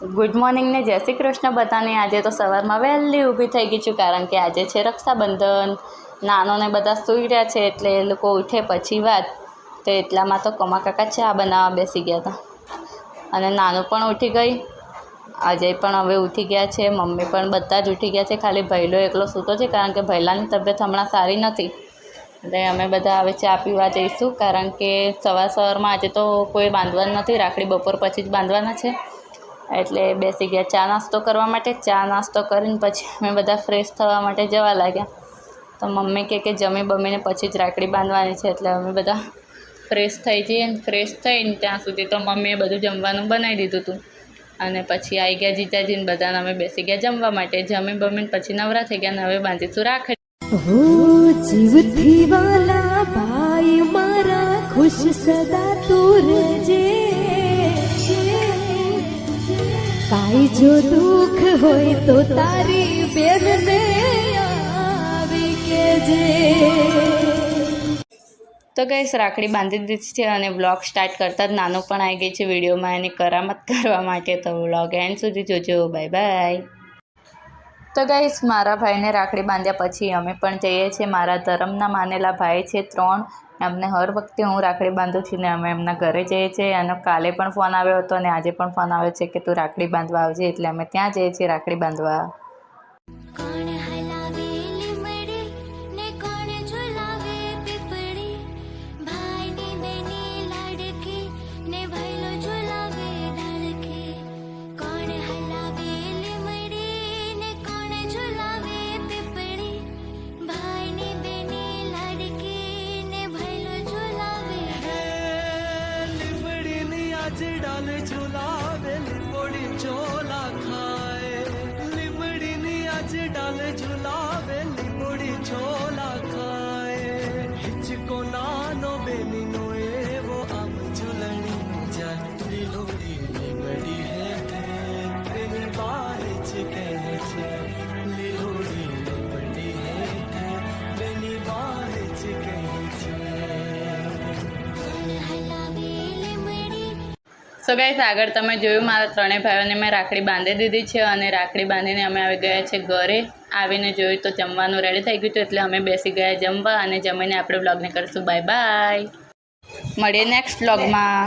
Good morning ને જય શ્રી કૃષ્ણ બધાને। આજે તો સવારમાં વહેલી ઊભી થઈ ગઈ છું, કારણ કે આજે છે રક્ષાબંધન। નાનોને બધા સૂઈ રહ્યા છે, એટલે એ લોકો ઉઠે પછી વાત। તો એટલામાં તો કમા કાકા ચા બનાવવા બેસી ગયા હતા, અને નાનું પણ ઉઠી ગઈ, અજય પણ હવે ઉઠી ગયા છે, મમ્મી પણ બધા જ ઉઠી ગયા છે। ખાલી ભૈલો એકલો સૂતો છે, કારણ કે ભૈલાની તબિયત હમણાં સારી નથી। એટલે અમે બધા હવે ચા પીવા જઈશું, કારણ કે સવારમાં આજે તો કોઈ બાંધવાનું નથી, રાખડી બપોર પછી જ બાંધવાના છે। એટલે બેસી ગયા ચા નાસ્તો કરવા માટે। ચા નાસ્તો કરીને પછી અમે બધા ફ્રેશ થવા માટે જવા લાગ્યા। તો મમ્મી કે જમી બમીને પછી જ રાખડી બાંધવાની છે, એટલે અમે બધા ફ્રેશ થઈ જઈએ। ફ્રેશ થઈને ત્યાં સુધી તો મમ્મીએ બધું જમવાનું બનાવી દીધું હતું, અને પછી આવી ગયા જીજાજીને બધાને અમે બેસી ગયા જમવા માટે। જમી બમીને પછી નવરા થઈ ગયા, અને હવે બાંધીશું રાખડી। જીવથી વાલા ભાઈ મારા ખુશ સદા તું રહેજે, કાઈ જો દુઃખ હોય તો તારી બેનને આવી કેજે। તો ગાઈસ રાખડી બાંધી દીધી છે, અને વ્લોગ સ્ટાર્ટ કરતાં જ નાનું પણ આવી ગઈ છે વિડીયોમાં એની કરામત કરવા માટે। તો વ્લોગ એન્ડ સુધી જોજો, બાય બાય। તો ગાઈસ મારા ભાઈને રાખડી બાંધ્યા પછી અમે પણ જઈએ છીએ। મારા ધર્મના માનેલા ભાઈ છે 3, એમને હર વખતે હું રાખડી બાંધું છું ને અમે એમના ઘરે જઈએ છીએ। અને કાલે પણ ફોન આવ્યો હતો, અને આજે પણ ફોન આવ્યો છે કે તું રાખડી બાંધવા આવજે, એટલે અમે ત્યાં જઈએ છીએ રાખડી બાંધવા। डाल झुलावे लिमड़ी चोला खाए, लिमड़ी नी आज डाल झुलावे लिमड़ी चोला खाए। हिचको नानो बेनी नो एवो आम झुलनी जाए, लिलोड़ी लिमड़ी है तेरी बारिच कहे छे, लिलोड़ी लिमड़ी है तेरी बारिच कहे छे। સો ગાઈસ આગળ તમે જોયું મારા ત્રણેય ભાઈઓને મેં રાખડી બાંધી દીધી છે, અને રાખડી બાંધીને અમે આવી ગયા છે ઘરે। આવીને જોયું તો જમવાનું રેડી થઈ ગયું હતું, એટલે અમે બેસી ગયા જમવા, અને જમીને આપણે વ્લોગને કરીશું બાય બાય। મળીએ નેક્સ્ટ વ્લોગમાં।